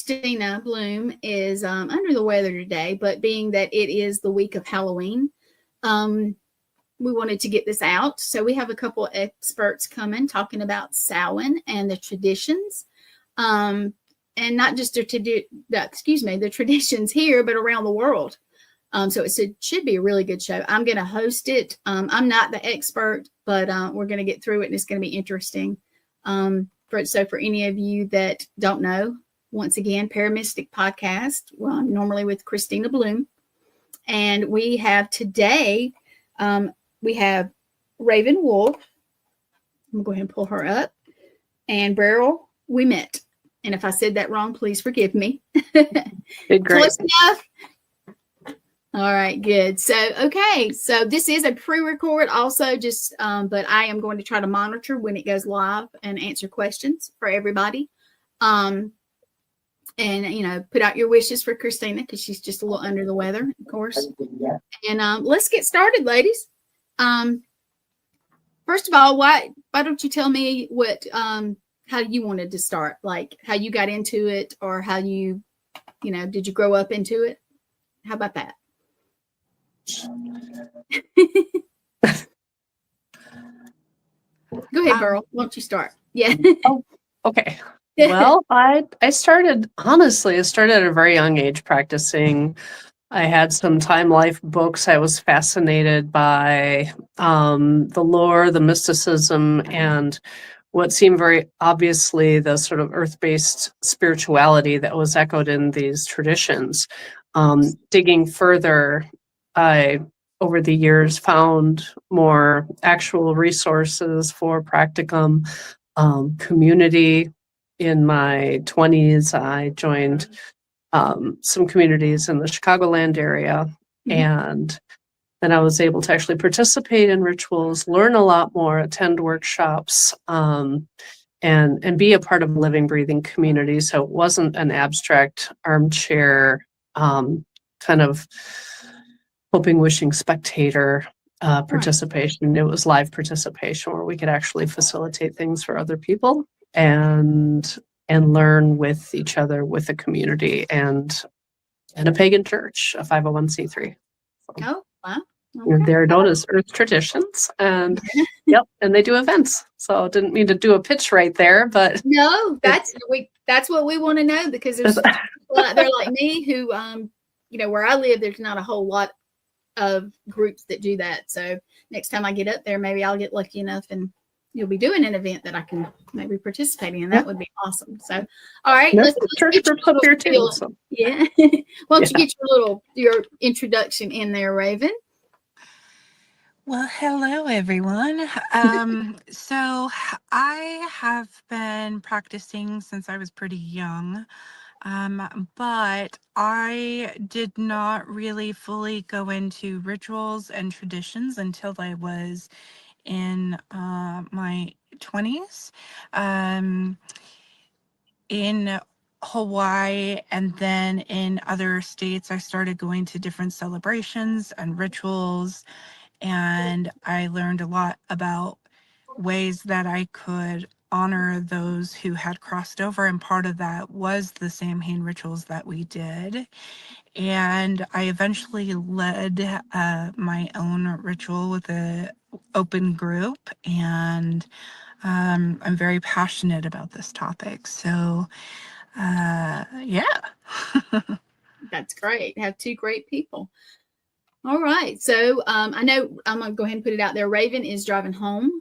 Kristina Bloom is under the weather today, but being that it is the week of Halloween, we wanted to get this out. So we have a couple of experts coming talking about Samhain and the traditions, and not just the traditions here, but around the world. So it should be a really good show. I'm going to host it. I'm not the expert, but we're going to get through it, and it's going to be interesting. For any of you that don't know, once again, ParaMystic podcast, normally with Kristina Bloom. And we have today, we have Raven Wolf. I'm going to go ahead and pull her up. And Beryl Met. And if I said that wrong, please forgive me. Did great. Close enough? All right, good. So this is a pre-record also, but I am going to try to monitor when it goes live and answer questions for everybody. And, put out your wishes for Kristina because she's just a little under the weather, of course. And let's get started, ladies. First of all, why don't you tell me how you wanted to start, like how you got into it, or how you, did you grow up into it? How about that? Go ahead, Beryl. Why don't you start? Yeah. Oh, okay. Well, I started at a very young age practicing. I had some Time Life books. I was fascinated by the lore, the mysticism, and what seemed very obviously the sort of earth-based spirituality that was echoed in these traditions. Digging further, I, over the years, found more actual resources for practicum, community. In my 20s, I joined some communities in the Chicagoland area, and then I was able to actually participate in rituals, learn a lot more, attend workshops, and be a part of a living, breathing community. So it wasn't an abstract armchair kind of hoping, wishing spectator participation. Right. It was live participation where we could actually facilitate things for other people and learn with each other, with the community, and a pagan church, a 501c3. Oh, wow. Okay. They're known as Earth Traditions, and and they do events. So didn't mean to do a pitch right there, but no, that's what we want to know, because there's people out there like me who, where I live, there's not a whole lot of groups that do that. So next time I get up there, maybe I'll get lucky enough and you'll be doing an event that I can maybe participate in. That would be awesome. So, all right, let's church groups up here too. So. Yeah. Why don't you get your introduction in there, Raven? Well, hello, everyone. So I have been practicing since I was pretty young, but I did not really fully go into rituals and traditions until I was in my 20s. In Hawaii and then in other states, I started going to different celebrations and rituals, and I learned a lot about ways that I could honor those who had crossed over, and part of that was the Samhain rituals that we did. And I eventually led my own ritual with an open group, and I'm very passionate about this topic. So, yeah. That's great. Have two great people. All right. So I know I'm going to go ahead and put it out there. Raven is driving home.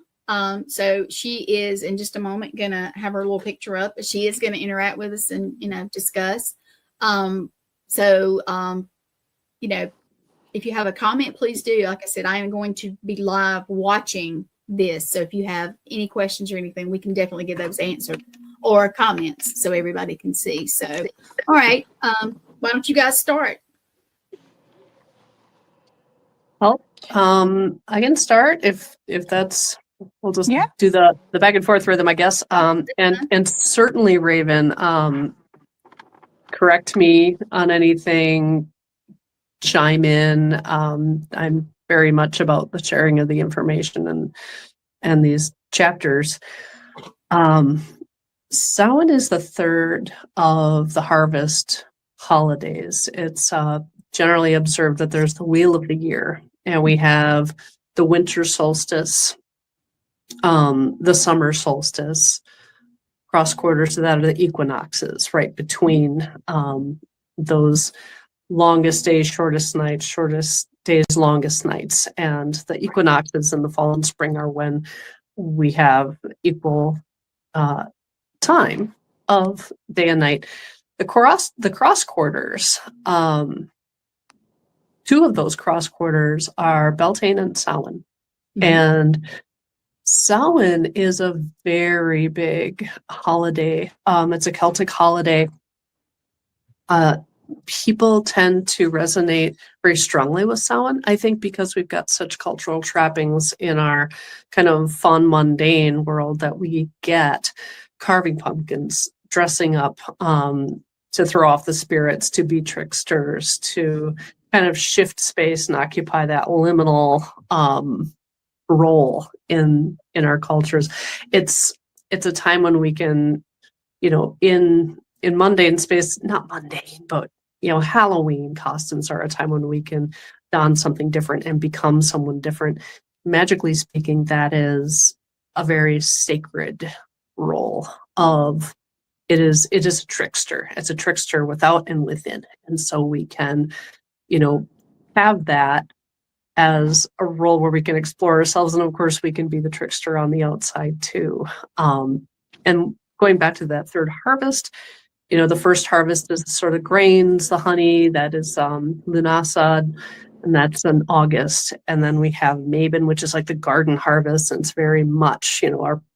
So she is in just a moment going to have her little picture up, but she is going to interact with us and, discuss. If you have a comment, please do. Like I said, I am going to be live watching this. So if you have any questions or anything, we can definitely get those answered, or comments so everybody can see. So, all right. Why don't you guys start? Well, I can start if that's, we'll just do the back and forth rhythm, I guess. And certainly, Raven, correct me on anything, chime in. I'm very much about the sharing of the information and these chapters. Samhain is the third of the harvest holidays. It's generally observed that there's the wheel of the year, and we have the winter solstice, the summer solstice, cross quarters to that are the equinoxes, right between those longest days, shortest nights, shortest days, longest nights. And the equinoxes in the fall and spring are when we have equal time of day and night. The cross quarters, two of those cross quarters are Beltane and Samhain. Mm-hmm. And Samhain is a very big holiday. It's a Celtic holiday. People tend to resonate very strongly with Samhain, I think, because we've got such cultural trappings in our kind of fun, mundane world that we get carving pumpkins, dressing up to throw off the spirits, to be tricksters, to kind of shift space and occupy that liminal role in our cultures. It's a time when we can, in mundane space, not mundane, but Halloween costumes are a time when we can don something different and become someone different. Magically speaking, that is a very sacred role of it is a trickster. It's a trickster without and within. And so we can, have that as a role where we can explore ourselves. And of course we can be the trickster on the outside too. And going back to that third harvest, the first harvest is sort of grains, the honey, that is Lunasad, and that's in August. And then we have Mabon, which is like the garden harvest. And it's very much,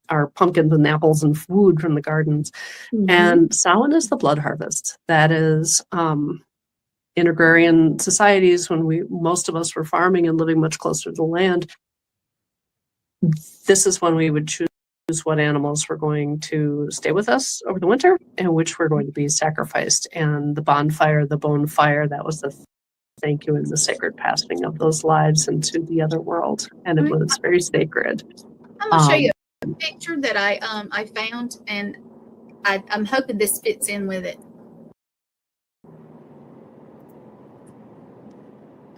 our pumpkins and apples and food from the gardens. Mm-hmm. And Samhain is the blood harvest. That is in agrarian societies, when most of us were farming and living much closer to the land. This is when we would choose what animals were going to stay with us over the winter and which were going to be sacrificed. And the bonfire, the bone fire, that was the thank you and the sacred passing of those lives into the other world. And it was very sacred. I'm going to show you a picture that I found, and I'm hoping this fits in with it.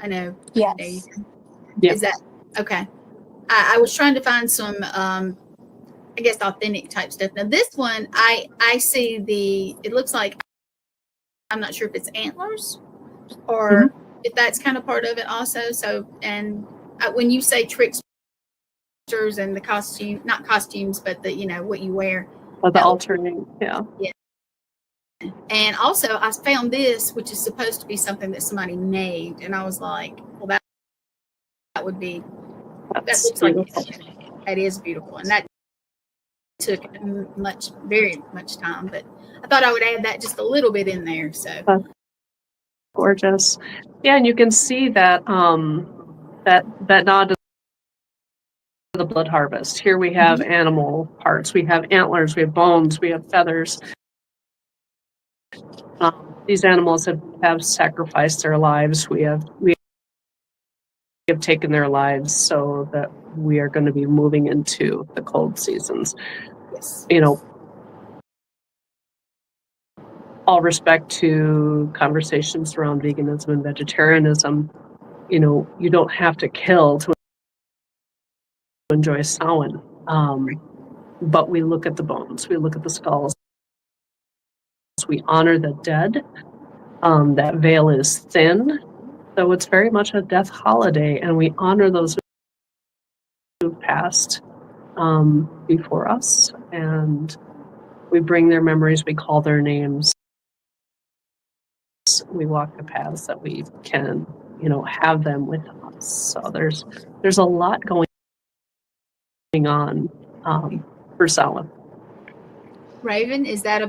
I know. Yes. Yeah. Is that okay? I was trying to find some I guess authentic type stuff. Now this one, I see it looks like, I'm not sure if it's antlers or if that's kind of part of it also. So, and when you say tricksters and the costume, not costumes, but the, what you wear. Oh, the altering, yeah. Yeah. And also I found this, which is supposed to be something that somebody made. And I was like, well, that would be, that looks beautiful. Like that is beautiful. And that took very much time, but I thought I would add that just a little bit in there. So that's gorgeous. Yeah, and you can see that that nod to the blood harvest. Here we have animal parts, we have antlers, we have bones, we have feathers. These animals have sacrificed their lives. We have taken their lives so that we are going to be moving into the cold seasons. Yes. All respect to conversations around veganism and vegetarianism, you don't have to kill to enjoy Samhain. But we look at the bones, we look at the skulls, we honor the dead. That veil is thin, so it's very much a death holiday, and we honor those who passed before us, and we bring their memories, we call their names, we walk the paths that we can, have them with us. So there's a lot going on for Samhain. Raven, is that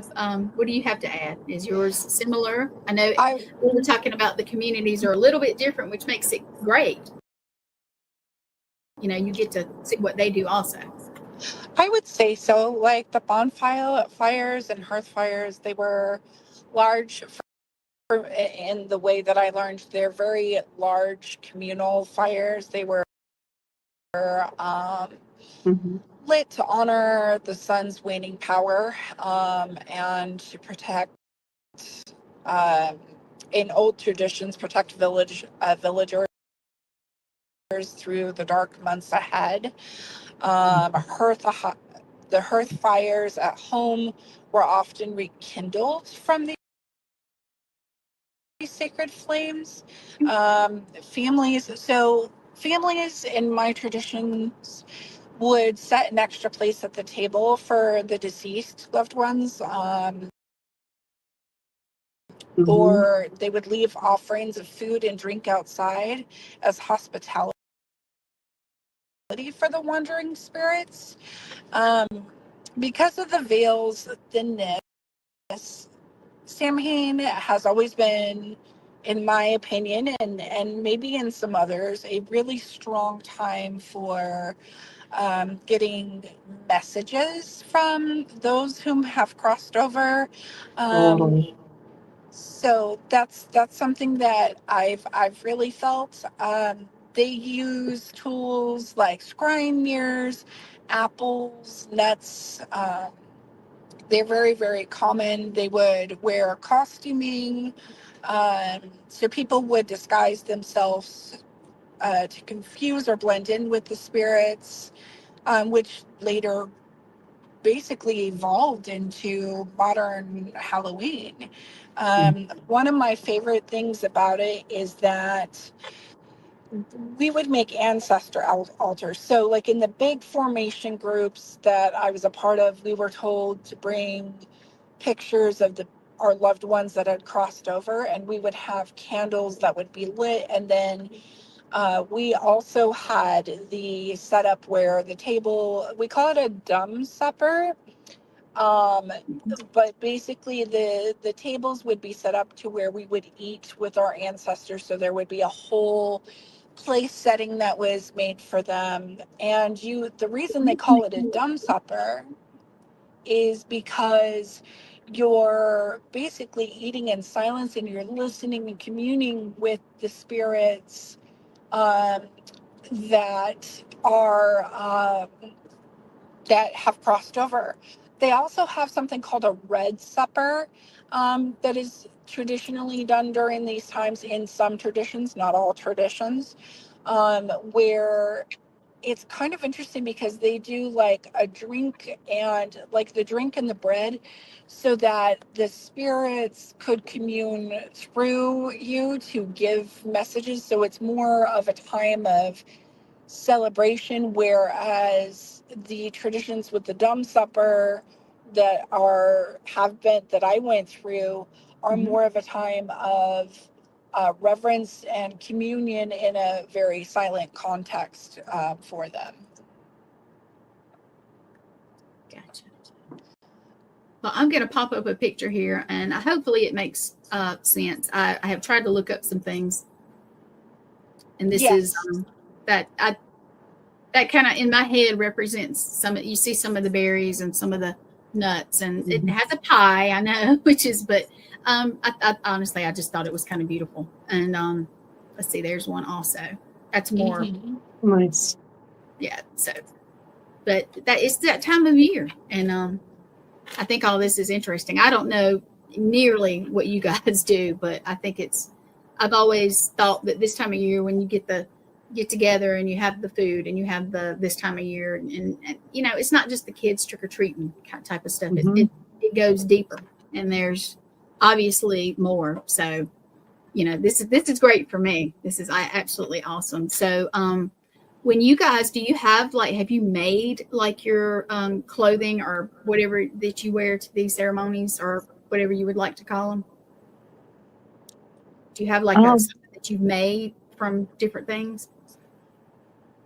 what do you have to add? Is yours similar? I know we were talking about the communities are a little bit different, which makes it great. You get to see what they do also. I would say so. Like the bonfires and hearth fires, they were large in the way that I learned. They're very large communal fires. They were lit to honor the sun's waning power, and to protect, um, in old traditions, protect villagers through the dark months ahead. The hearth fires at home were often rekindled from these sacred flames. Families in my traditions would set an extra place at the table for the deceased loved ones, or they would leave offerings of food and drink outside as hospitality for the wandering spirits. Um, because of the veil's thinness, Samhain has always been, in my opinion, and maybe in some others, a really strong time for getting messages from those whom have crossed over. Totally. So that's something that I've really felt. They use tools like scrying mirrors, apples, nuts. They're very, very common. They would wear costuming. So people would disguise themselves to confuse or blend in with the spirits, which later basically evolved into modern Halloween. One of my favorite things about it is that we would make ancestor altars. So, like in the big formation groups that I was a part of, we were told to bring pictures of our loved ones that had crossed over, and we would have candles that would be lit. And then we also had the setup where the table, we call it a dumb supper. But basically the tables would be set up to where we would eat with our ancestors. So there would be a whole place setting that was made for them. And the reason they call it a dumb supper is because you're basically eating in silence and you're listening and communing with the spirits, um, that are that have crossed over. They also have something called a red supper, that is traditionally done during these times in some traditions, not all traditions, where it's kind of interesting because they do like a drink and like the drink and the bread so that the spirits could commune through you to give messages. So it's more of a time of celebration, whereas the traditions with the dumb supper that I went through are more of a time of reverence and communion in a very silent context for them. Gotcha. Well, I'm going to pop up a picture here, and hopefully it makes sense. I have tried to look up some things, and this is that kind of in my head represents some. You see some of the berries and some of the nuts, and it has a pie. I know, but I honestly I just thought it was kind of beautiful. And let's see, there's one also. That's more nice. Yeah. So, but that is that time of year, and I think all this is interesting. I don't know nearly what you guys do, but I think I've always thought that this time of year when you get together and you have the food and you have this time of year, and it's not just the kids trick or treating type of stuff. It goes deeper, and there's obviously more. So, this is great for me. This is absolutely awesome. So, when you guys, do you have you made like your clothing or whatever that you wear to these ceremonies or whatever you would like to call them? Do you have something that you've made from different things?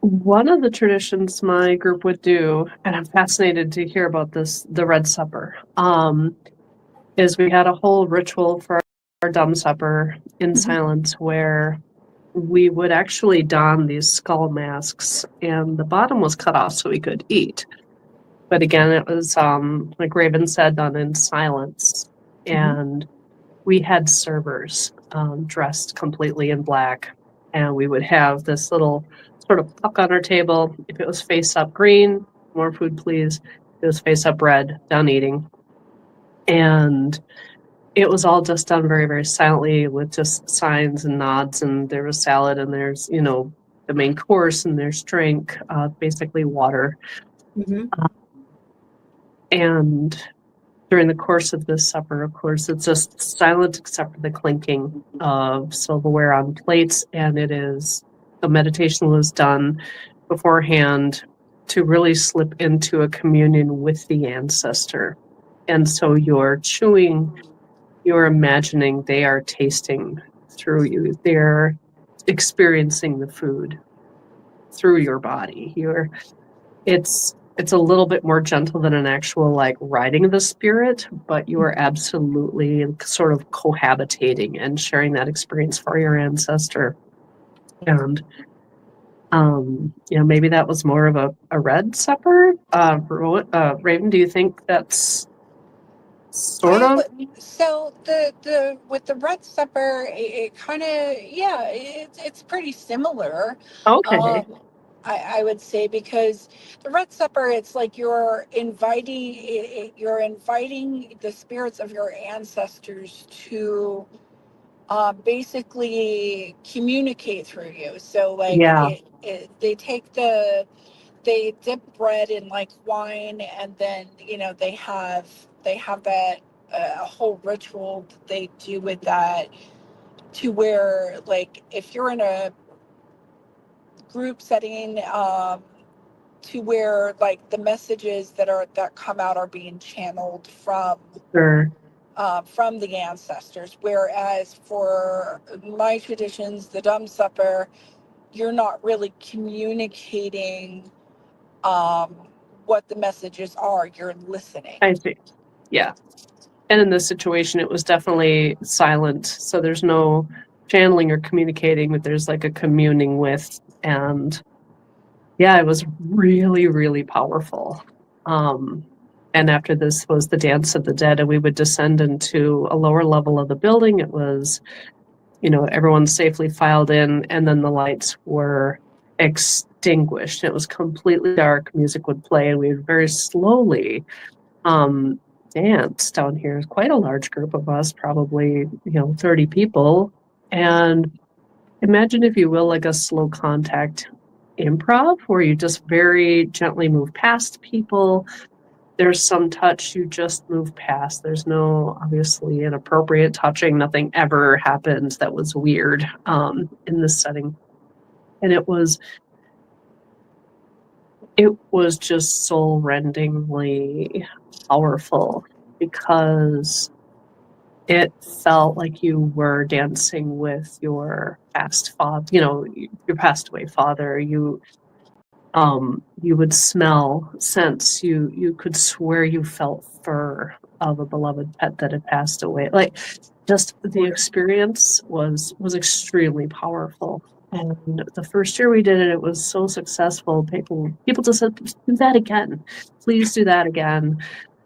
One of the traditions my group would do, and I'm fascinated to hear about this, the Red Supper, is we had a whole ritual for our dumb supper in silence where we would actually don these skull masks, and the bottom was cut off so we could eat. But again, it was, like Raven said, done in silence. And we had servers dressed completely in black, and we would have this little sort of puck on our table. If it was face up green, more food, please. It was face up red, done eating. And it was all just done very, very silently with just signs and nods. And there was salad, and there's, the main course, and there's drink, basically water. And during the course of this supper, of course, it's just silent except for the clinking of silverware on plates. And the meditation was done beforehand to really slip into a communion with the ancestor. And so you're chewing, you're imagining they are tasting through you. They're experiencing the food through your body. It's a little bit more gentle than an actual like riding the spirit, but you are absolutely sort of cohabitating and sharing that experience for your ancestor. And maybe that was more of a red supper. Raven, do you think that's sort of? So the with the red supper, it kind of it's pretty similar. Okay. I would say, because the red supper, it's like you're inviting the spirits of your ancestors to basically communicate through you. So like Yeah. they dip bread in like wine, and then they have that a whole ritual that they do with that, to where like if you're in a group setting, to where like the messages that come out are being channeled Sure. from the ancestors. Whereas for my traditions, the dumb supper, you're not really communicating what the messages are. You're listening. I see. Yeah. And in this situation, it was definitely silent. So there's no channeling or communicating, but there's like a communing with. And yeah, it was really, really powerful. And after this was the Dance of the Dead, and we would descend into a lower level of the building. It was, everyone safely filed in, and then the lights were extinguished. It was completely dark. Music would play, and we would very slowly dance down here. Quite a large group of us, probably 30 people. And imagine, if you will, like a slow contact improv where you just very gently move past people. There's some touch, you just move past. There's no obviously inappropriate touching. Nothing ever happened that was weird in this setting. And it was just soul-rendingly powerful, because it felt like you were dancing with your past father, your passed away father. You would smell, sense, you could swear you felt fur of a beloved pet that had passed away. Like, just the experience was extremely powerful. And the first year we did it, it was so successful. People just said, do that again. Please do that again.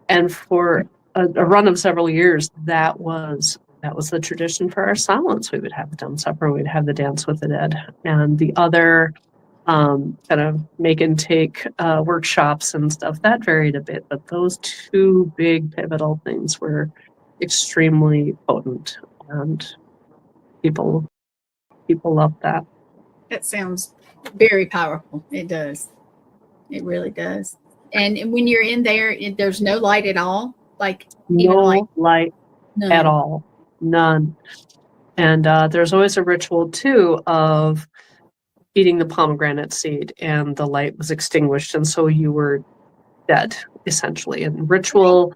And for a run of several years, that was the tradition for our silence. We would have the dumb supper, we'd have the Dance with the Dead, and the other kind of make and take workshops and stuff that varied a bit. But those two big pivotal things were extremely potent, and people loved that. That sounds very powerful. It does. It really does. And when you're in there, there's no light at all. Like no light none. at all, none. And there's always a ritual too of eating the pomegranate seed, and the light was extinguished, and so you were dead essentially. In ritual,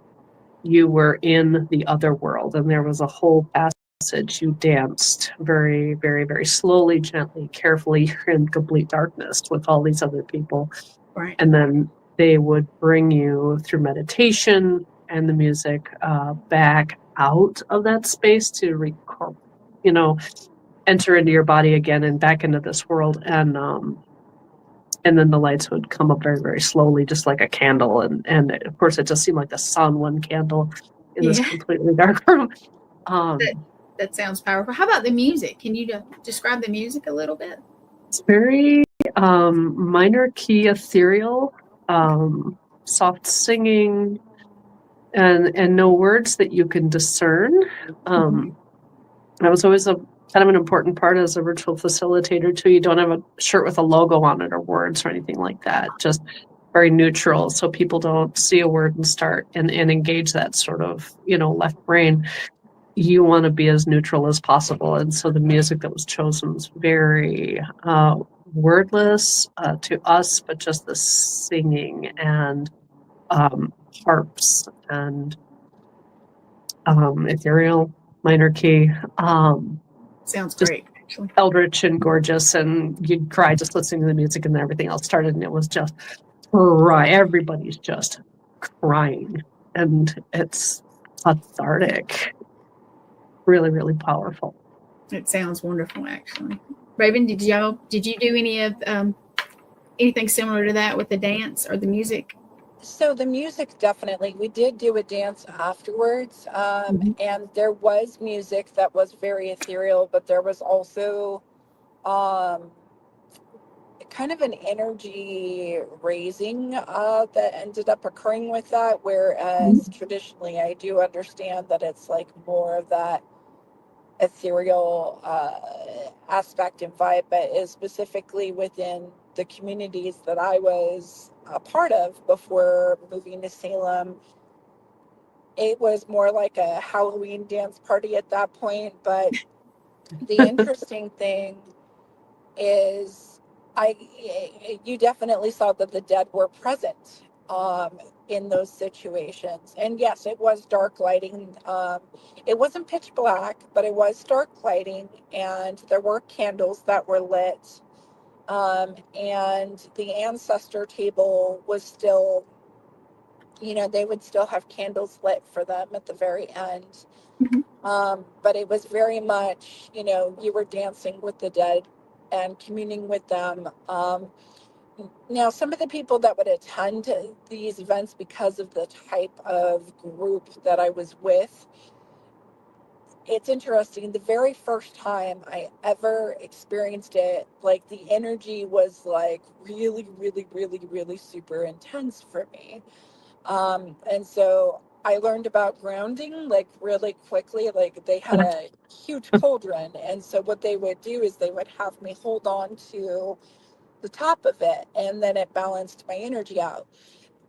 you were in the other world, and there was a whole passage. You danced very, very, very slowly, gently, carefully. You're in complete darkness with all these other people. Right. And then they would bring you through meditation and the music back out of that space to enter into your body again and back into this world. And then the lights would come up very, very slowly, just like a candle. And of course, it just seemed like the sun, one candle in this completely dark room. That sounds powerful. How about the music? Can you describe the music a little bit? It's very minor key ethereal. soft singing, and no words that you can discern. That was always a kind of an important part as a ritual facilitator too. You don't have a shirt with a logo on it or words or anything like that. Just very neutral, so people don't see a word and start and engage that sort of, left brain. You want to be as neutral as possible, and so the music that was chosen was very wordless to us, but just the singing and harps and ethereal minor key. Sounds just great, actually. eldritch and gorgeous, and you'd cry just listening to the music, and everything else started, and it was just cry. Everybody's just crying, and it's cathartic. Really, really powerful. It sounds wonderful, actually. Raven, did you do any of anything similar to that with the dance or the music? So the music, definitely. We did do a dance afterwards, and there was music that was very ethereal, but there was also kind of an energy raising that ended up occurring with that, whereas traditionally I do understand that it's like more of that ethereal aspect and vibe, but is specifically within the communities that I was a part of before moving to Salem. It was more like a Halloween dance party at that point. But the interesting thing is, you definitely saw that the dead were present in those situations. And yes, it was dark lighting. It wasn't pitch black, but it was dark lighting, and there were candles that were lit. And the ancestor table was still, they would still have candles lit for them at the very end. But it was very much, you were dancing with the dead and communing with them. Now, some of the people that would attend these events, because of the type of group that I was with, it's interesting. The very first time I ever experienced it, like the energy was like really, really, really, really super intense for me. And so I learned about grounding like really quickly. Like they had a huge cauldron. And so what they would do is they would have me hold on to the top of it, and then it balanced my energy out.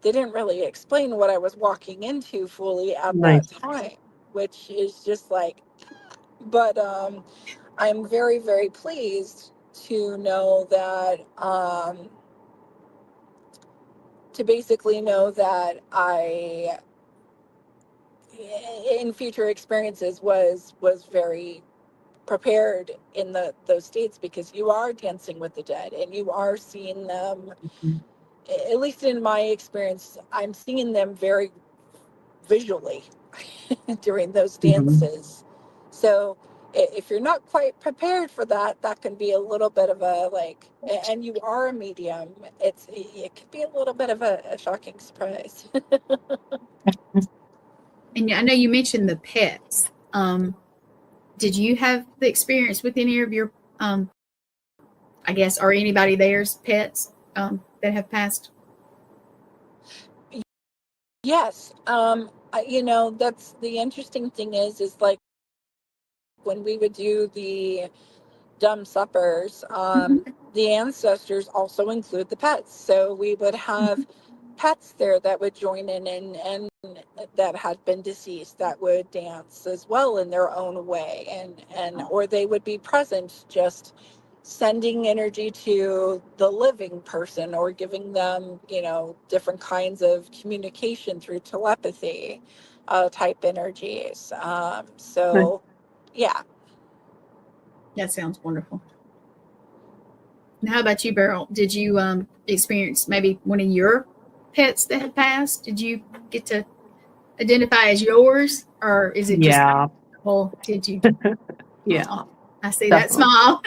They didn't really explain what I was walking into fully at that time, which is just like, but I'm very, very pleased to know that, to basically know that I, in future experiences, was very prepared in those states, because you are dancing with the dead and you are seeing them. At least in my experience, I'm seeing them very visually during those dances. So if you're not quite prepared for that, that can be a little bit of a like, and you are a medium, it could be a little bit of a shocking surprise. And I know you mentioned the pets. Did you have the experience with any of your, I guess, or anybody there's pets that have passed? Yes. That's the interesting thing is like when we would do the dumb suppers, the ancestors also include the pets. So we would have pets there that would join in, and that had been deceased that would dance as well in their own way, and or they would be present, just sending energy to the living person or giving them, different kinds of communication through telepathy type energies. So yeah. That sounds wonderful. And how about you, Beryl? Did you experience maybe one of your pets that had passed? Did you get to identify as yours, or is it just? Well, did you? Yeah. Oh, I see Definitely. that smile.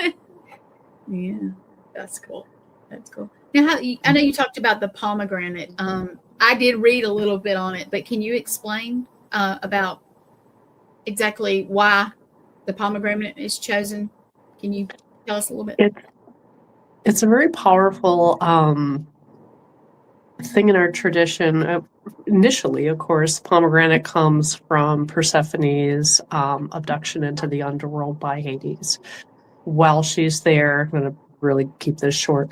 Yeah, that's cool. That's cool. Now, I know you talked about the pomegranate. I did read a little bit on it, but can you explain about exactly why the pomegranate is chosen? Can you tell us a little bit? It's a very powerful thing in our tradition. Initially, of course, pomegranate comes from Persephone's abduction into the underworld by Hades. While she's there, I'm going to really keep this short,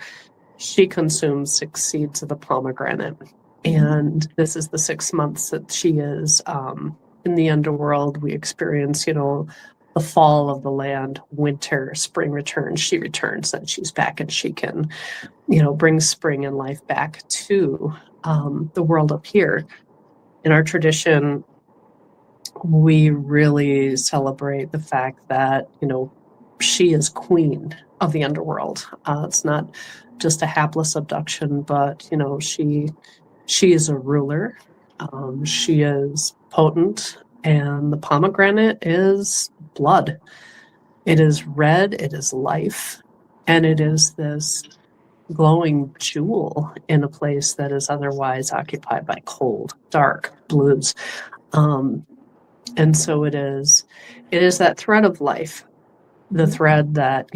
she consumes 6 seeds of the pomegranate. And this is the 6 months that she is in the underworld. We experience, the fall of the land, winter, spring returns. She returns, then she's back, and she can, bring spring and life back to the world up here. In our tradition, we really celebrate the fact that, she is queen of the underworld. It's not just a hapless abduction, but, she is a ruler. She is potent, and the pomegranate is blood. It is red, it is life, and it is this glowing jewel in a place that is otherwise occupied by cold, dark blues. And so it is that thread of life, the thread that,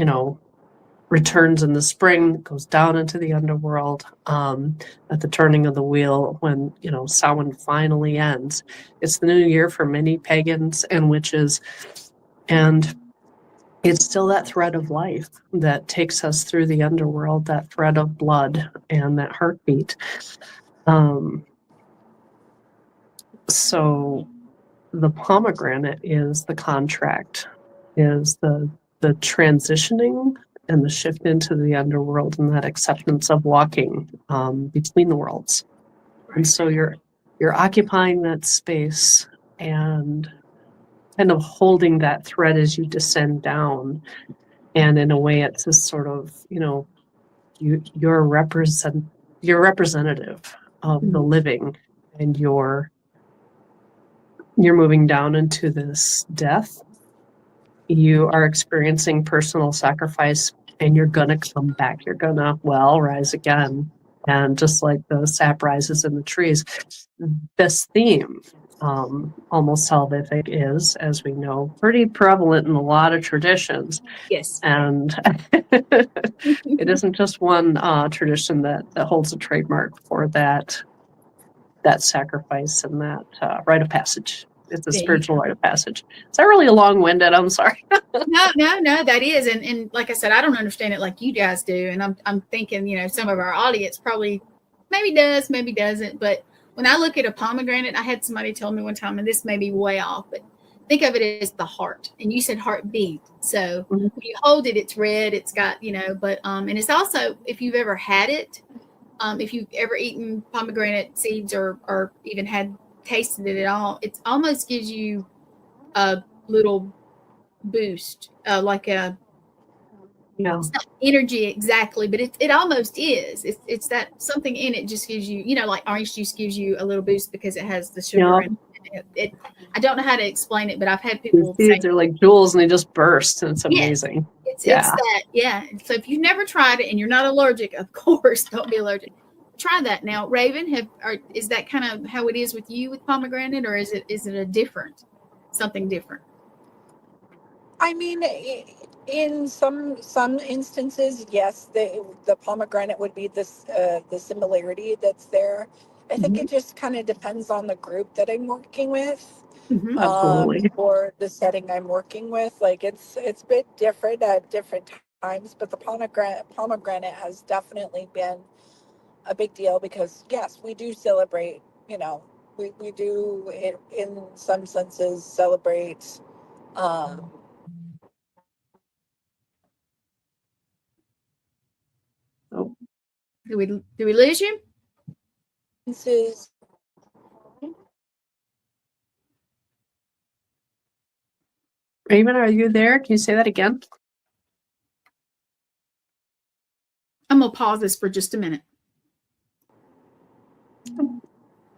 returns in the spring, goes down into the underworld, at the turning of the wheel when, Samhain finally ends. It's the new year for many pagans and witches, and it's still that thread of life that takes us through the underworld, that thread of blood and that heartbeat. So the pomegranate is the contract, is the transitioning and the shift into the underworld, and that acceptance of walking between the worlds. And so you're occupying that space and kind of holding that thread as you descend down. And in a way, it's this sort of, you're a representative of the living, and you're moving down into this death. You are experiencing personal sacrifice, and you're going to come back. You're going to, rise again. And just like the sap rises in the trees, this theme, almost salvific, is, as we know, pretty prevalent in a lot of traditions. Yes. And it isn't just one tradition that holds a trademark for that sacrifice and that rite of passage. It's a spiritual rite of passage. Is that really long-winded? I'm sorry. No, that is. And like I said, I don't understand it like you guys do. And I'm thinking, some of our audience probably maybe does, maybe doesn't. But when I look at a pomegranate, I had somebody tell me one time, and this may be way off, but think of it as the heart. And you said heartbeat. So when you hold it, it's red. It's got, but and it's also, if you've ever had it, if you've ever eaten pomegranate seeds or even had tasted it at all, it almost gives you a little boost, like a, it's not energy exactly, but it almost is. It's that something in it just gives you, like orange juice gives you a little boost because it has the sugar in it. I don't know how to explain it, but I've had people say they're like jewels and they just burst, and it's amazing. It's that, So if you've never tried it and you're not allergic, of course, don't be allergic. Try that. Now, Raven, is that kind of how it is with you with pomegranate, or is it something different? I mean, in some instances, yes, the pomegranate would be the similarity that's there. I think it just kind of depends on the group that I'm working with, Absolutely, or the setting I'm working with. Like it's a bit different at different times, but the pomegranate has definitely been a big deal because yes, we do celebrate. We do in some senses celebrate. Do we lose you? Raven, are you there? Can you say that again? I'm gonna pause this for just a minute.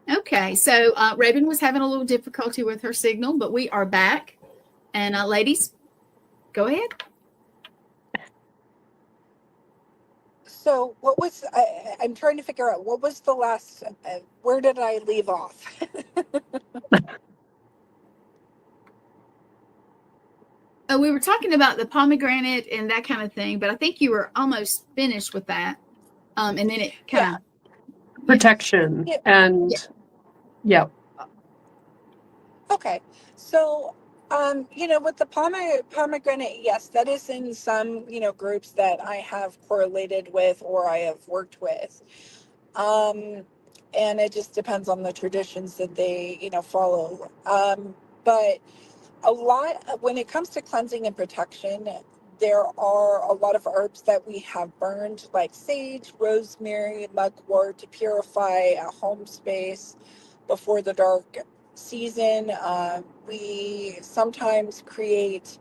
Okay, so Raven was having a little difficulty with her signal, but we are back. And ladies, go ahead. So what was, I'm trying to figure out, what was the last, where did I leave off? We were talking about the pomegranate and that kind of thing, but I think you were almost finished with that. And then it kind of. protection. Yeah. And yeah. Okay. So, with the pomegranate, yes, that is in some, groups that I have correlated with or I have worked with. And it just depends on the traditions that they, follow. But a lot, when it comes to cleansing and protection, there are a lot of herbs that we have burned, like sage, rosemary, mugwort, to purify a home space before the dark season. We sometimes create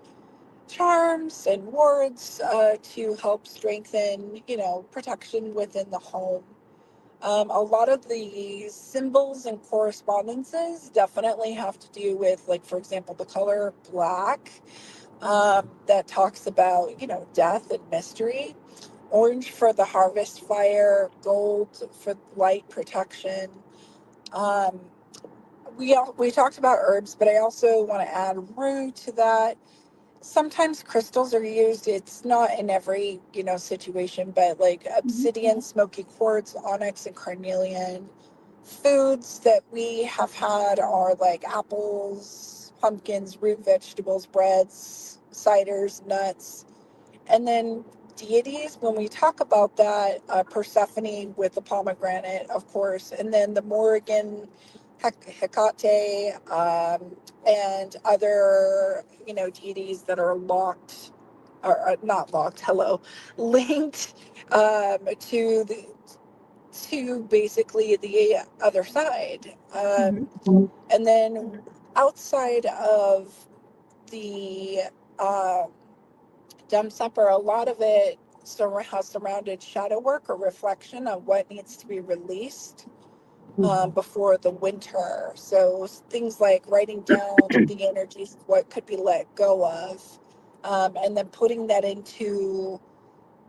charms and wards to help strengthen, protection within the home. A lot of the symbols and correspondences definitely have to do with, like, for example, the color black, that talks about, death and mystery. Orange for the harvest fire, gold for light protection. Um, we talked about herbs, but I also want to add rue to that. Sometimes crystals are used. It's not in every, situation, but like obsidian, smoky quartz, onyx, and carnelian. Foods that we have had are like apples, pumpkins, root vegetables, breads, ciders, nuts. And then deities, when we talk about that, Persephone with the pomegranate, of course, and then the Morrigan, Hecate, and other, deities that are locked, or not locked, hello, linked to basically the other side. And then outside of the dumb supper, a lot of it has surrounded shadow work or reflection of what needs to be released before the winter. So things like writing down the energies, what could be let go of, and then putting that into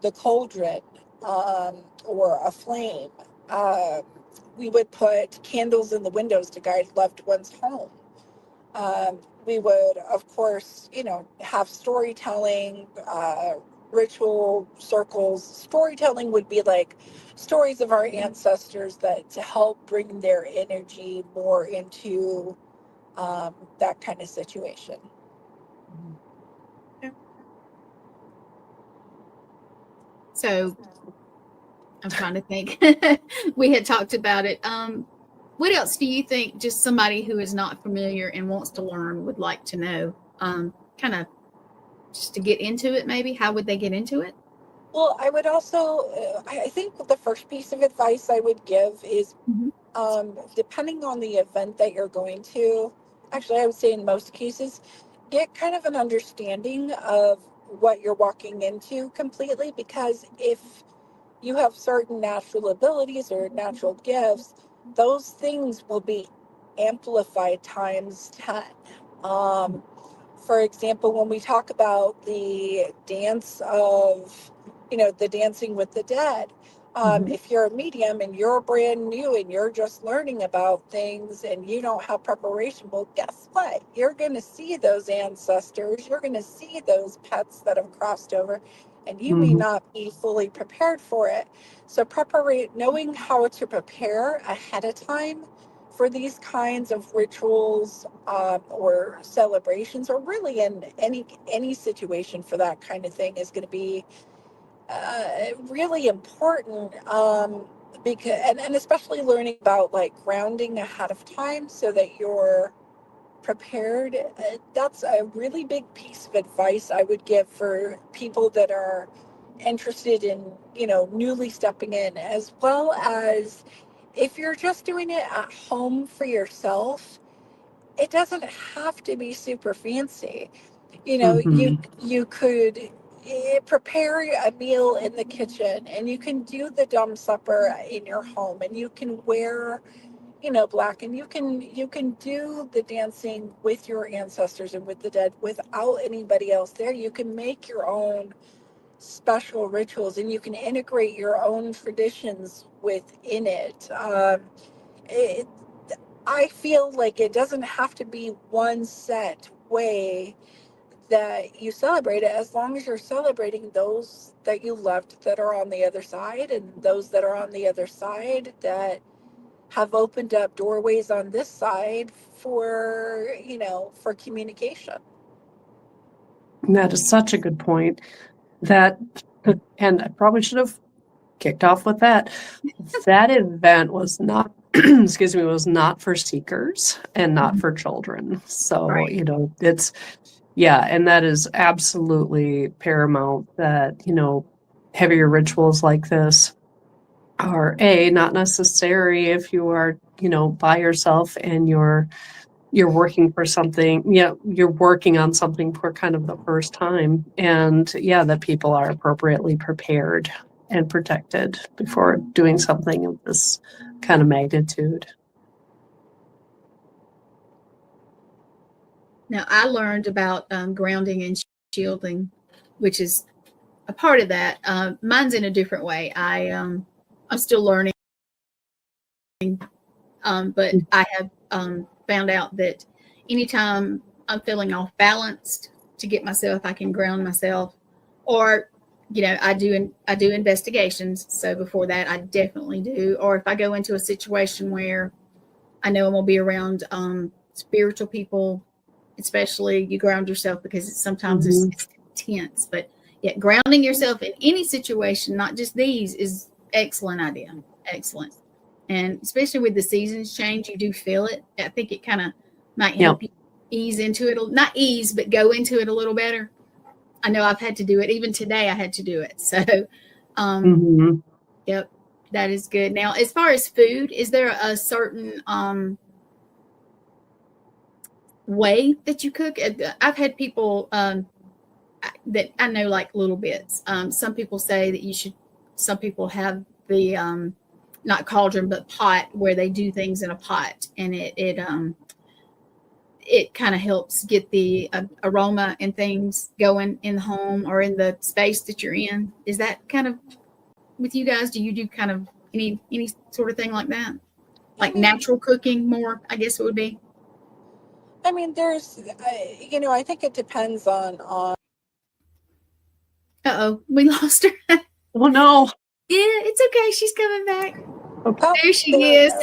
the cauldron, or a flame. We would put candles in the windows to guide loved ones home. We would, of course, have storytelling, ritual circles. Storytelling would be like stories of our ancestors that to help bring their energy more into that kind of situation. So I'm trying to think. We had talked about it. What else do you think just somebody who is not familiar and wants to learn would like to know? Kind of just to get into it, maybe? How would they get into it? Well, I would also, I think the first piece of advice I would give is, depending on the event that you're going to, actually, I would say in most cases, get kind of an understanding of what you're walking into completely, because if you have certain natural abilities or natural gifts, those things will be amplified times 10. For example, when we talk about the dance of, the dancing with the dead, if you're a medium and you're brand new and you're just learning about things and you don't have preparation, well, guess what? You're going to see those ancestors, you're going to see those pets that have crossed over, and you may not be fully prepared for it. So knowing how to prepare ahead of time for these kinds of rituals, or celebrations, or really in any situation for that kind of thing, is going to be really important, because and especially learning about like grounding ahead of time so that you're prepared. That's a really big piece of advice I would give for people that are interested in, newly stepping in, as well as if you're just doing it at home for yourself. It doesn't have to be super fancy. You could prepare a meal in the kitchen, and you can do the dumb supper in your home, and you can wear, black, and you can do the dancing with your ancestors and with the dead without anybody else there. You can make your own special rituals, and you can integrate your own traditions within it. It I feel like it doesn't have to be one set way that you celebrate it, as long as you're celebrating those that you loved that are on the other side, and those that are on the other side that have opened up doorways on this side for, for communication. That is such a good point. That, and I probably should have kicked off with that. That event was not, excuse me, was not for seekers and not for children. So, Right. it's, yeah, and that is absolutely paramount that, heavier rituals like this are not necessary if you are, by yourself and you're working for something, you're working on something for kind of the first time. And that people are appropriately prepared and protected before doing something of this kind of magnitude. Now, I learned about grounding and shielding, which is a part of that. Mine's in a different way. I'm still learning, but I have found out that anytime I'm feeling off balanced, to get myself, I can ground myself, or I do investigations. So before that, I definitely do. Or if I go into a situation where I know I'm gonna be around spiritual people, especially, you ground yourself because sometimes it's tense. But grounding yourself in any situation, not just these, is excellent idea. Excellent. And especially with the seasons change, you do feel it. I think it kind of might help you ease into it. Not ease, but go into it a little better. I know I've had to do it. Even today, I had to do it. So, yep, that is good. Now, as far as food, is there a certain way that you cook? I've had people that I know, like little bits. Some people say that some people have the not cauldron, but pot, where they do things in a pot, and it kind of helps get the aroma and things going in the home or in the space that you're in. Is that kind of with you guys? Do you do kind of any sort of thing like that? Like natural cooking more, I guess it would be? I mean, there's, I think it depends on. Uh-oh, we lost her. Well, no. Yeah, it's okay. She's coming back. Okay. There she is.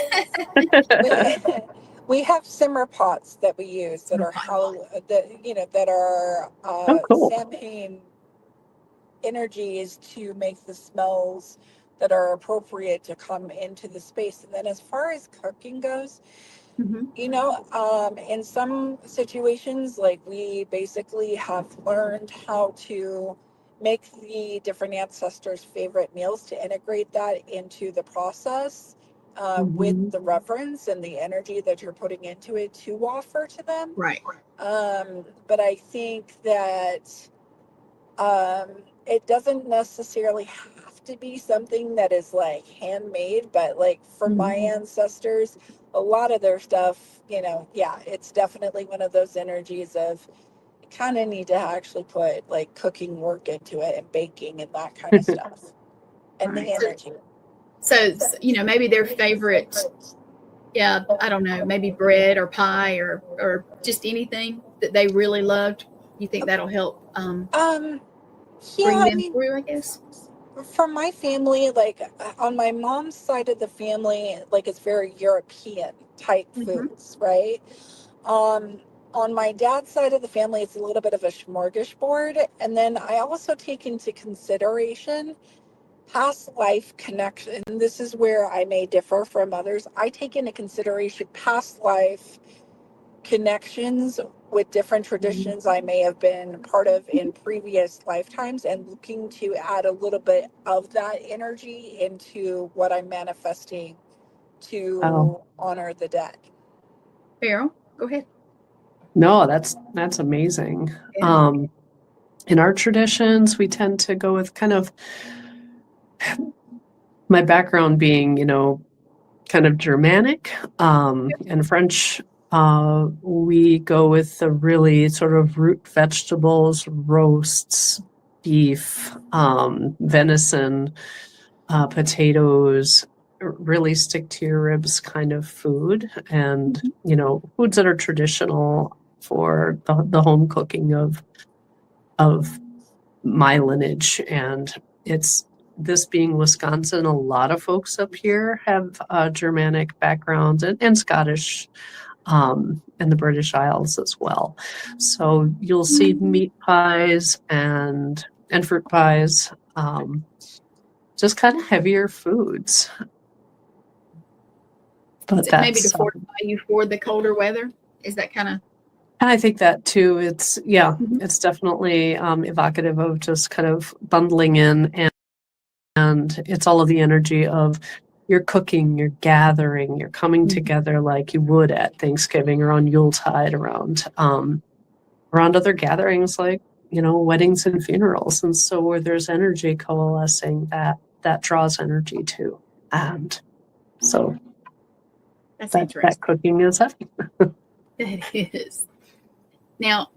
We have simmer pots that we use that are that are cool. Samhain energies to make the smells that are appropriate to come into the space. And then as far as cooking goes, in some situations, like, we basically have learned how to make the different ancestors' favorite meals to integrate that into the process with the reverence and the energy that you're putting into it to offer to them. Right. But I think that it doesn't necessarily have to be something that is like handmade, but like for my ancestors, a lot of their stuff, it's definitely one of those energies of, you kind of need to actually put like cooking work into it and baking and that kind of stuff. And the energy. So, maybe their favorite, I don't know, maybe bread or pie or just anything that they really loved. You think that'll help bring them through, I guess? For my family, like on my mom's side of the family, like, it's very European type foods, right? On my dad's side of the family, it's a little bit of a smorgasbord. And then I also take into consideration past life connection. This is where I may differ from others. I take into consideration past life connections with different traditions I may have been part of in previous lifetimes, and looking to add a little bit of that energy into what I'm manifesting to honor the dead. Farrell, go ahead. No, that's amazing. Yeah. In our traditions, we tend to go with kind of, my background being, kind of Germanic and French. We go with the really sort of root vegetables, roasts, beef, venison, potatoes, really stick to your ribs kind of food, and foods that are traditional for the home cooking of my lineage. And it's this being Wisconsin, a lot of folks up here have Germanic backgrounds and Scottish and the British Isles as well. So you'll see meat pies and fruit pies, just kind of heavier foods. But Maybe to fortify you for the colder weather. Is that kind of? And I think that too. It's it's definitely evocative of just kind of bundling in, and it's all of the energy of you're cooking, you're gathering, you're coming together like you would at Thanksgiving or on Yuletide around other gatherings like, weddings and funerals. And so where there's energy coalescing, that draws energy too. And so that cooking is heavy. It is. Now,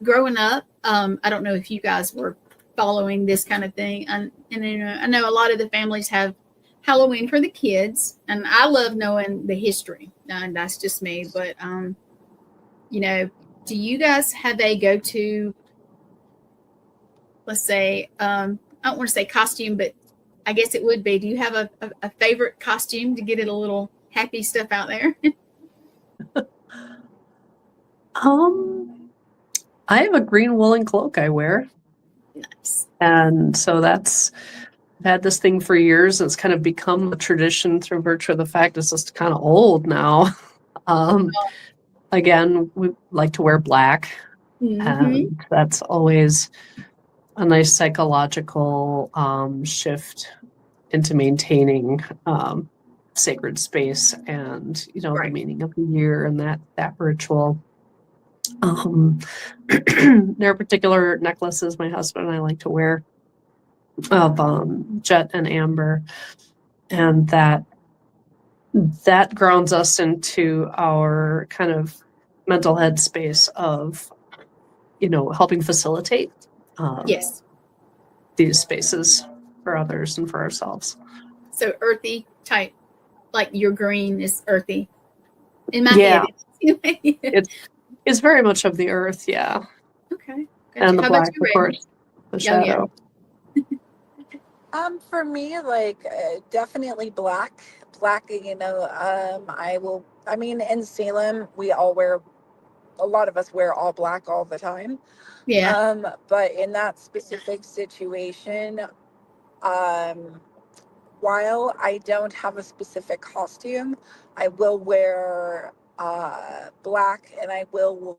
growing up, I don't know if you guys were following this kind of thing. And I know a lot of the families have Halloween for the kids, and I love knowing the history. And that's just me. But, do you guys have a go-to, let's say, I don't want to say costume, but I guess it would be. Do you have a favorite costume to get it a little happy stuff out there? I have a green woolen cloak I wear. Nice. And so I've had this thing for years. It's kind of become a tradition through virtue of the fact it's just kind of old now. Again, we like to wear black. And that's always a nice psychological shift into maintaining sacred space and, the meaning of the year and that ritual. There are particular necklaces my husband and I like to wear of jet and amber, and that grounds us into our kind of mental headspace of helping facilitate these spaces for others and for ourselves. So earthy type, like your green is earthy in my head. It's very much of the earth, yeah. Okay. Gotcha. And the black, of course, the shadow. For me, definitely black. Black, in Salem, a lot of us wear all black all the time. Yeah. But in that specific situation, while I don't have a specific costume, I will wear black, and I will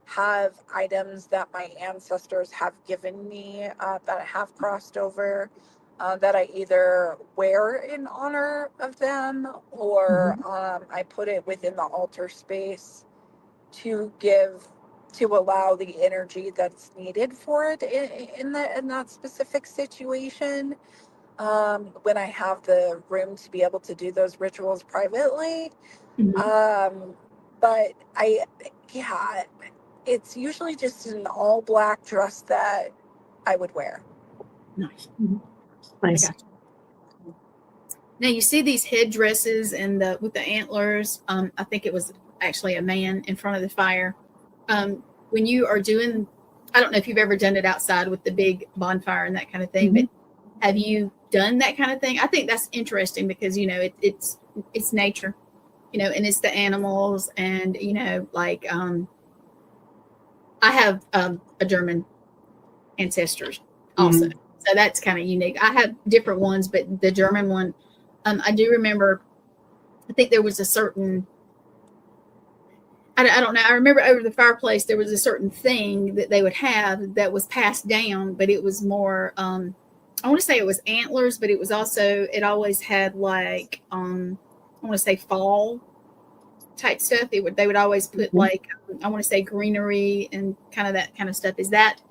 have items that my ancestors have given me that have crossed over, that I either wear in honor of them, or I put it within the altar space to allow the energy that's needed for it in that specific situation. When I have the room to be able to do those rituals privately. But it's usually just an all black dress that I would wear. Nice. Nice. Now you see these headdresses and with the antlers. I think it was actually a man in front of the fire. When you are doing, I don't know if you've ever done it outside with the big bonfire and that kind of thing, but have you done that kind of thing? I think that's interesting because, it's nature, and it's the animals, and, I have a German ancestors also. So that's kind of unique. I have different ones, but the German one, I do remember, I think there was a certain, I don't know. I remember over the fireplace, there was a certain thing that they would have that was passed down, but it was more, I want to say it was antlers, but it was also, it always had I want to say fall type stuff. They would always put I want to say greenery and kind of that kind of stuff. Is that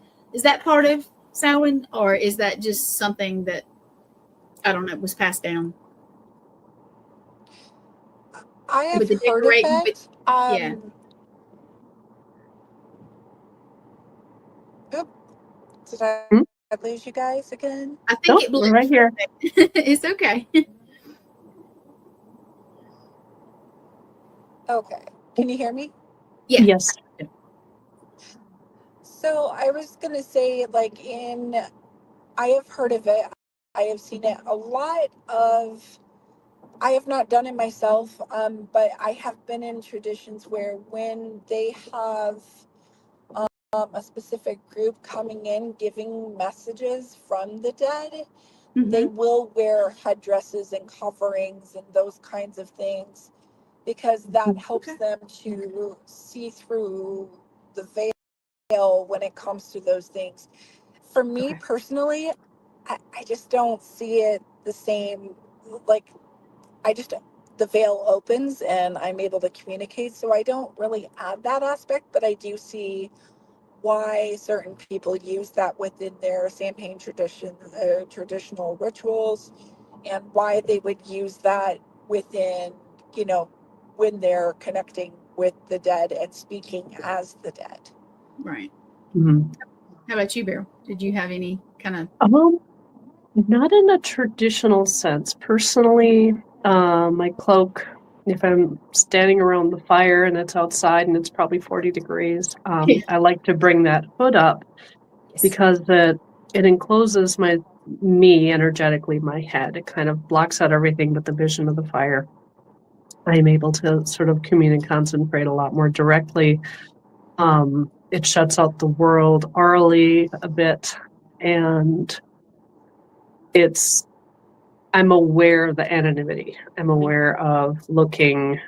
part of Samhain, or is that just something that, I don't know, was passed down? I have heard of it. Yeah. Did I lose you guys again? I think it blew right here. It's okay. Okay. Can you hear me? Yeah. Yes. So I was going to say, I have heard of it. I have seen it a lot of, I have not done it myself, but I have been in traditions where when they have a specific group coming in giving messages from the dead, they will wear headdresses and coverings and those kinds of things, because that helps them to see through the veil when it comes to those things. For me personally, I just don't see it the same. Like, I just, the veil opens and I'm able to communicate. So I don't really add that aspect, but I do see why certain people use that within their Samhain tradition, traditional rituals, and why they would use that within, you know, when they're connecting with the dead and speaking as the dead. Right. Mhm. How about you, Beryl? Did you have any kind of? Not in a traditional sense. Personally, my cloak, if I'm standing around the fire and it's outside and it's probably 40 degrees, I like to bring that hood up because it encloses me energetically, my head. It kind of blocks out everything but the vision of the fire. I'm able to sort of commune and concentrate a lot more directly. It shuts out the world orally a bit, and I'm aware of the anonymity. I'm aware of looking,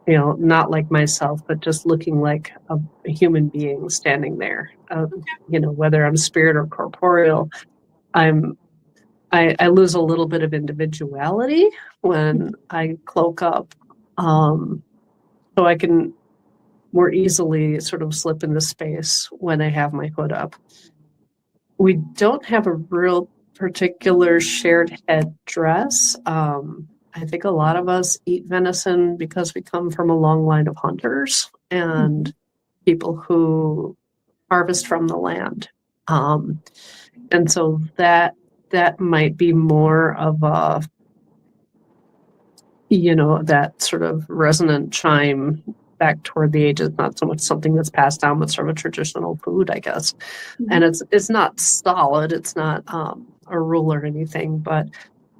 not like myself, but just looking like a human being standing there. Whether I'm spirit or corporeal, I lose a little bit of individuality when I cloak up, so I can more easily sort of slip into space when I have my hood up. We don't have a real particular shared headdress. I think a lot of us eat venison because we come from a long line of hunters and people who harvest from the land. And so that might be more of a, that sort of resonant chime back toward the ages, not so much something that's passed down, but sort of a traditional food, I guess. And it's not solid, it's not a rule or anything, but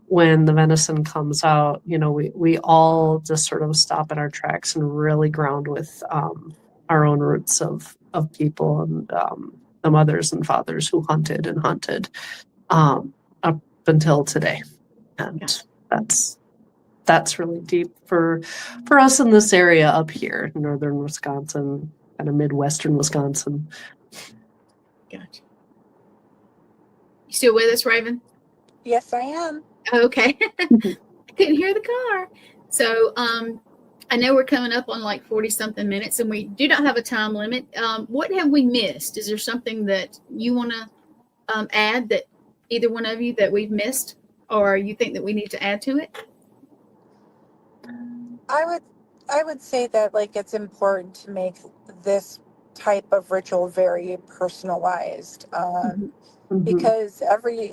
when the venison comes out, we all just sort of stop in our tracks and really ground with our own roots of people and the mothers and fathers who hunted up until today. And that's really deep for us in this area up here, northern Wisconsin, kind of Midwestern Wisconsin. Gotcha. You still with us, Raven? Yes, I am. Okay. I couldn't hear the car. So I know we're coming up on like 40 something minutes and we do not have a time limit. What have we missed? Is there something that you want to add, that either one of you, that we've missed, or you think that we need to add to it? I would say that, like, it's important to make this type of ritual very personalized, because every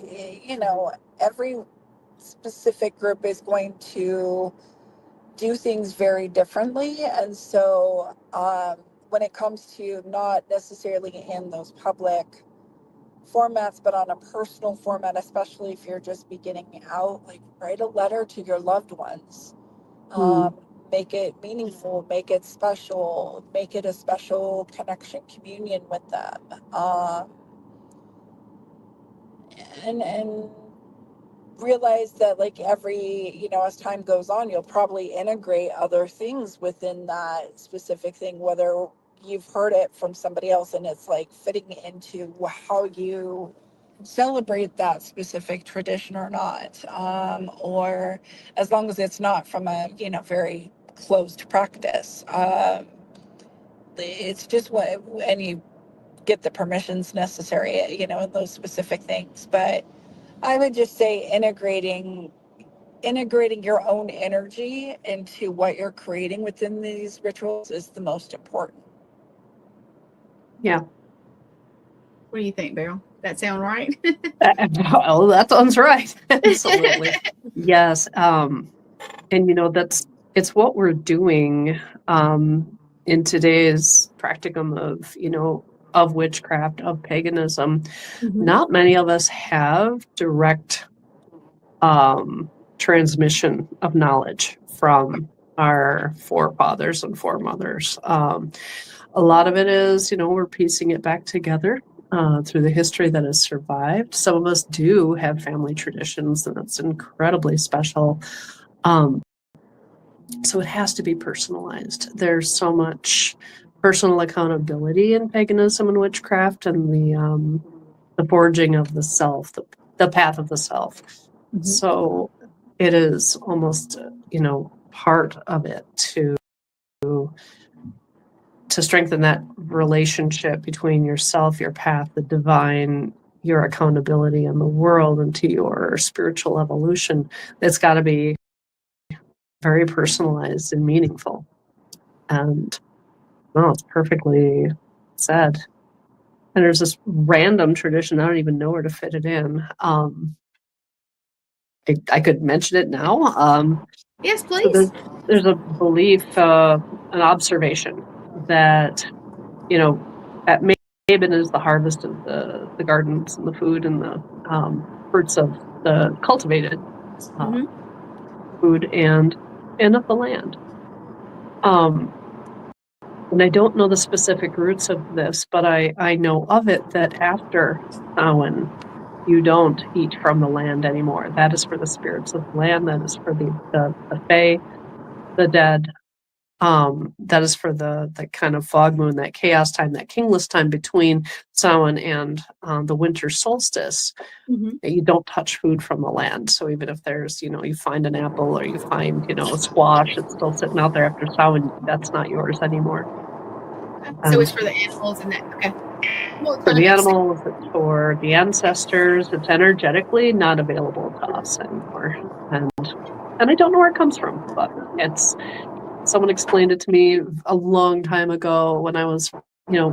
specific group is going to do things very differently. And so when it comes to not necessarily in those public formats, but on a personal format, especially if you're just beginning out, like, write a letter to your loved ones. Make it meaningful, make it special, make it a special connection, communion with them. And realize that, like, every, as time goes on, you'll probably integrate other things within that specific thing, whether you've heard it from somebody else and it's like fitting into how you celebrate that specific tradition or not, or as long as it's not from a very closed practice. It's just and you get the permissions necessary, in those specific things. But I would just say integrating your own energy into what you're creating within these rituals is the most important. Yeah. What do you think, Beryl? That sound right? Oh, that sounds right. Absolutely. Yes. And it's what we're doing in today's practicum of, of witchcraft, of paganism. Mhm. Not many of us have direct transmission of knowledge from our forefathers and foremothers. A lot of it is, we're piecing it back together through the history that has survived. Some of us do have family traditions, and it's incredibly special. So it has to be personalized. There's so much personal accountability in paganism and witchcraft, and the forging of the self, the path of the self. Mhm. So it is almost, part of it to strengthen that relationship between yourself, your path, the divine, your accountability in the world, and to your spiritual evolution. It's got to be very personalized and meaningful. And it's perfectly said. And there's this random tradition, I don't even know where to fit it in. I could mention it now. Yes, So please. there's a belief, an observation that, at Mabon is the harvest of the gardens and the food and the fruits of the cultivated Mhm. food and of the land. And I don't know the specific roots of this, but I know of it that after Samhain, you don't eat from the land anymore. That is for the spirits of the land. That is for the fae, the dead. That is for the kind of fog moon, that chaos time, that kingless time between Samhain and the winter solstice. Mhm. That you don't touch food from the land. So even if there's, you find an apple or you find, a squash, it's still sitting out there after Samhain, that's not yours anymore. So it's for the animals and that. Okay. Well, it For kind of the makes sense. animals, it's for the ancestors. It's energetically not available to us anymore. And I don't know where it comes from, but someone explained it to me a long time ago when I was,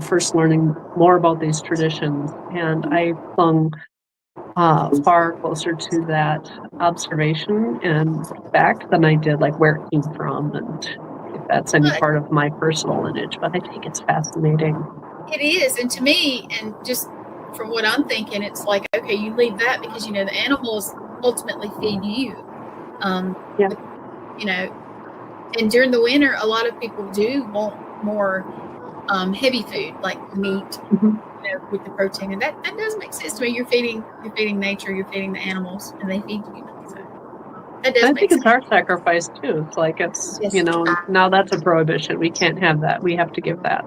first learning more about these traditions. And I clung far closer to that observation and fact than I did like where it came from and if that's any But part of my personal lineage. But I think it's fascinating. it is, and to me, and just from what I'm thinking, it's like, okay, you leave that because the animals ultimately feed you. Yeah. And during the winter, a lot of people do want more heavy food like meat, Mhm. with the protein, and that does make sense to me. You're feeding nature, you're feeding the animals, and they feed you. So that does I make think it's sense. our sacrifice too. It's like Yes. now that's a prohibition. We can't have that. We have to give that.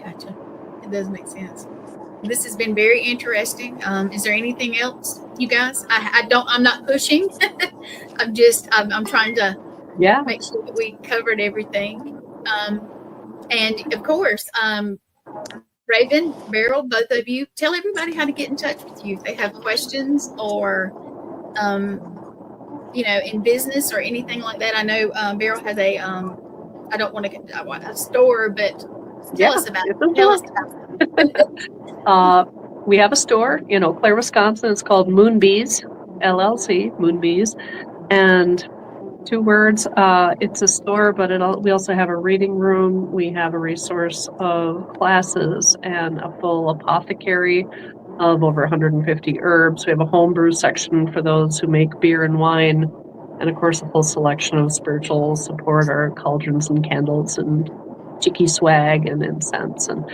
Gotcha. It does make sense. This has been very interesting. Is there anything else, you guys? I'm not pushing. I'm trying to Yeah. make sure that we covered everything. And of course, Raven, Beryl, both of you, tell everybody how to get in touch with you if they have questions or, in business or anything like that. I know Beryl has I don't want to a store, but tell us about it. Tell us about it. We have a store in Eau Claire, Wisconsin. It's called Moonbees LLC, Moonbees, and 2 words. It's a store, but we also have a reading room. We have a resource of classes and a full apothecary of over 150 herbs. We have a homebrew section for those who make beer and wine, and of course a full selection of spiritual support, our cauldrons and candles and cheeky swag and incense. And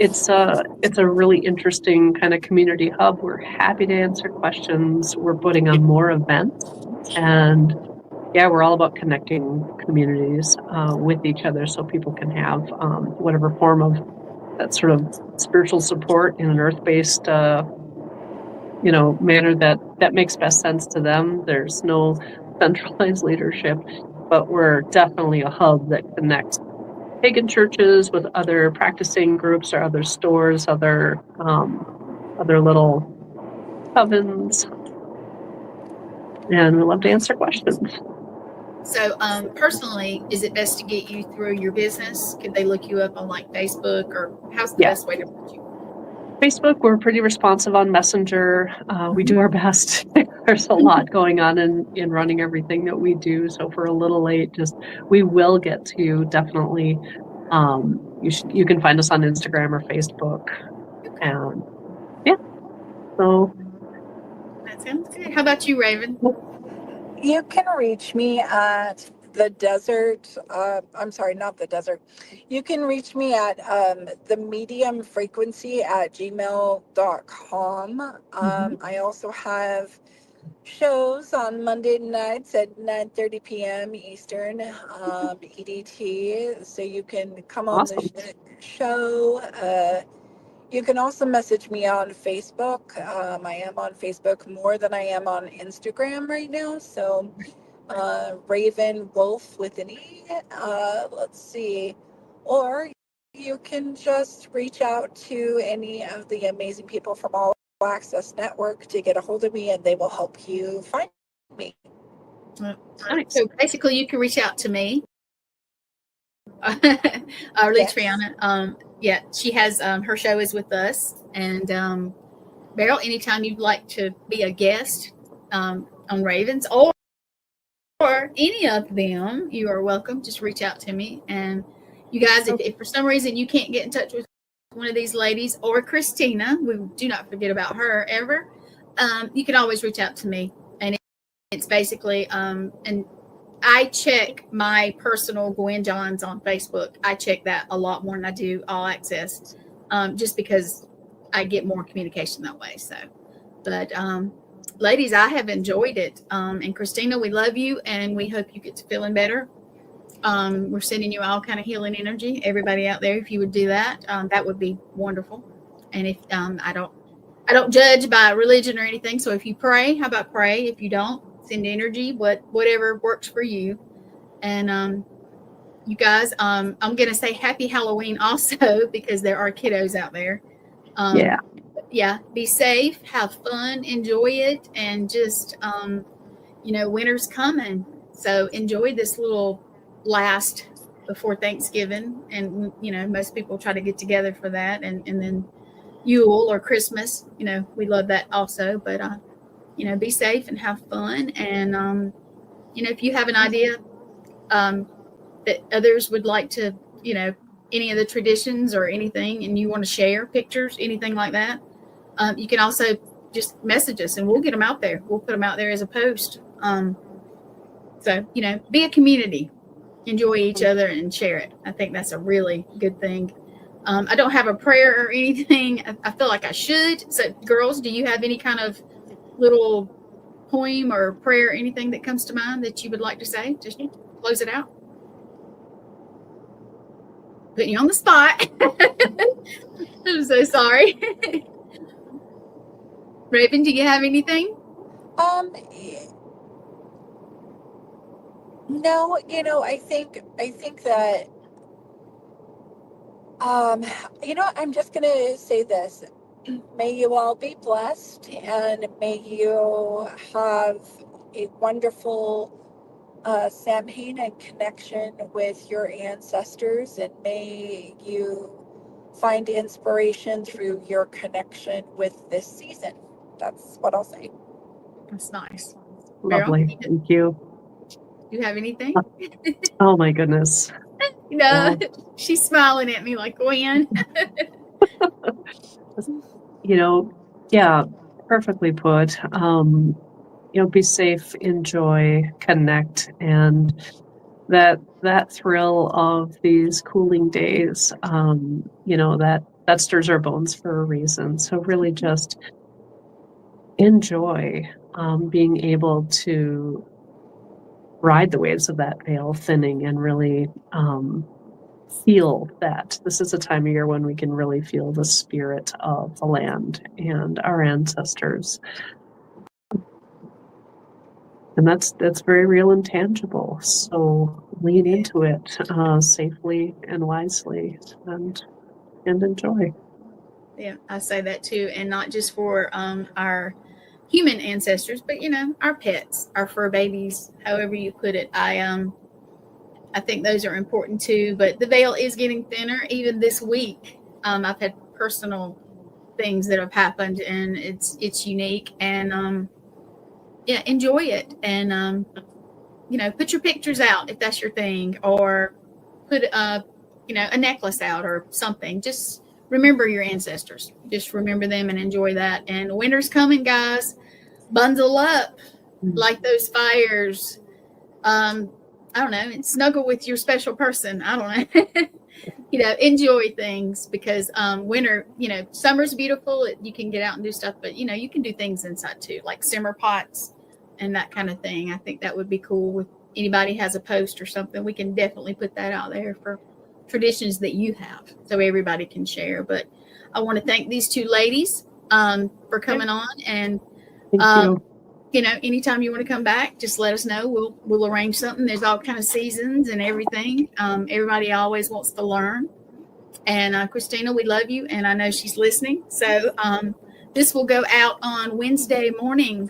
it's a really interesting kind of community hub. We're happy to answer questions. We're putting on more events, and we're all about connecting communities with each other so people can have whatever form of that sort of spiritual support in an earth-based manner that makes best sense to them. There's no centralized leadership, but we're definitely a hub that connects pagan churches with other practicing groups or other stores, other little covens, and we love to answer questions. So, personally, is it best to get you through your business? Could they look you up on like Facebook, or how's the best way to reach you? Facebook, we're pretty responsive on Messenger. We do our best. There's a lot going on in running everything that we do. So if we're a little late, we will get to you definitely. You can find us on Instagram or Facebook. And yeah, so That sounds good. How about you, Raven? You can reach me at the desert. I'm sorry, not the desert. You can reach me at the medium frequency at gmail.com. I also have shows on Monday nights at 9:30 p.m. Eastern, EDT. So you can come on awesome. the show. You can also message me on Facebook. I am on Facebook more than I am on Instagram right now. So Raven Wolf with an E. Let's see. Or you can just reach out to any of the amazing people from All Access Network to get a hold of me, and they will help you find me. Nice. So basically, you can reach out to me, or Triana. Yeah, she has her show is with us, and Beryl. Anytime you'd like to be a guest on Ravens or any of them, you are welcome. Just reach out to me. And you guys, if for some reason you can't get in touch with one of these ladies or Kristina, we do not forget about her ever. You can always reach out to me, and it's basically and I check my personal Gwen Johns on Facebook. I check that a lot more than I do All Access, just because I get more communication that way. So, but ladies, I have enjoyed it. And Kristina, we love you, and we hope you get to feeling better. We're sending you all kind of healing energy. Everybody out there, if you would do that, that would be wonderful. And if I don't judge by religion or anything. So if you pray, how about pray? If you don't, send energy, whatever works for you. And you guys, I'm gonna say happy Halloween also because there are kiddos out there. Yeah, be safe, have fun, enjoy it, and just winter's coming. So enjoy this little last before Thanksgiving, and most people try to get together for that, and then Yule or Christmas. We love that also, but be safe and have fun. And if you have an idea that others would like to, any of the traditions or anything, and you want to share pictures, anything like that, you can also just message us and we'll get them out there. We'll put them out there as a post. So, be a community, enjoy each other and share it. I think that's a really good thing. I don't have a prayer or anything. I feel like I should. So, girls, do you have any kind of little poem or prayer, anything that comes to mind that you would like to say? Just close it out. Putting you on the spot. I'm so sorry. Raven, do you have anything? No, I think that I'm just gonna say this. May you all be blessed, and may you have a wonderful Samhain and connection with your ancestors, and may you find inspiration through your connection with this season. That's what I'll say. That's nice. Lovely. Beryl, Thank you. Do you have anything? Oh my goodness. She's smiling at me like, Gwen. Yeah, perfectly put. Be safe, enjoy, connect, and that thrill of these cooling days, that stirs our bones for a reason. So really just enjoy being able to ride the waves of that veil thinning and really feel that this is a time of year when we can really feel the spirit of the land and our ancestors. And that's very real and tangible. So lean into it safely and wisely, and enjoy. Yeah, I say that too, and not just for our human ancestors, but our pets, our fur babies, however you put it. I think those are important too. But the veil is getting thinner. Even this week, I've had personal things that have happened, and it's unique. And enjoy it, and put your pictures out if that's your thing, or put a necklace out or something. Just remember your ancestors. Just remember them and enjoy that. And winter's coming, guys. Bundle up, light those fires. I don't know, and snuggle with your special person. I don't know. Enjoy things, because winter, summer's beautiful. You can get out and do stuff, but you can do things inside too, like simmer pots and that kind of thing. I think that would be cool. If anybody has a post or something, we can definitely put that out there for traditions that you have, so everybody can share. But I want to thank these two ladies for coming on, and Thank you. Anytime you want to come back, just let us know. We'll arrange something. There's all kind of seasons and everything. Everybody always wants to learn. And Kristina, we love you, and I know she's listening. So this will go out on Wednesday morning,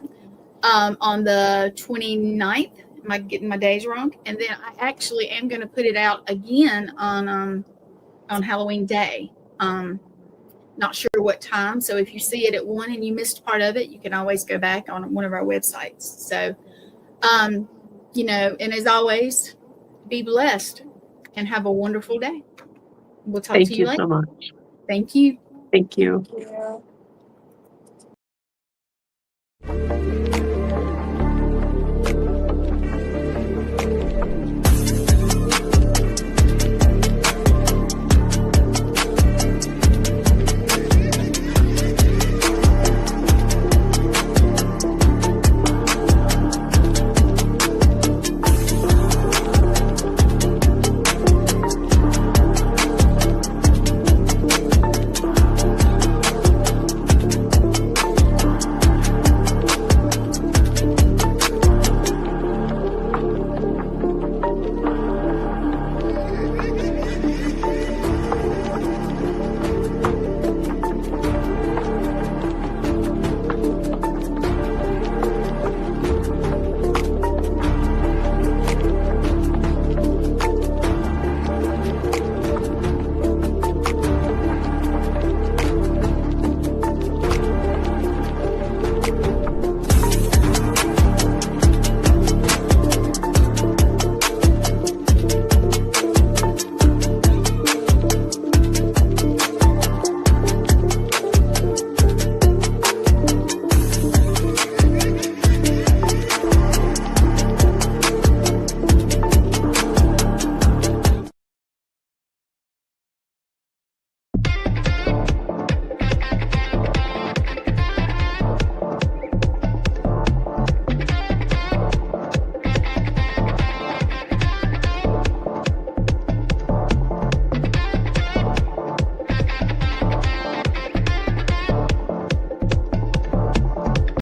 on the 29th. Am I getting my days wrong? And then I actually am going to put it out again on Halloween Day. Not sure what time. So if you see it at 1 and you missed part of it, you can always go back on one of our websites. So, and as always, be blessed and have a wonderful day. We'll talk to you later. Thank you so much. Thank you. Thank you. Yeah.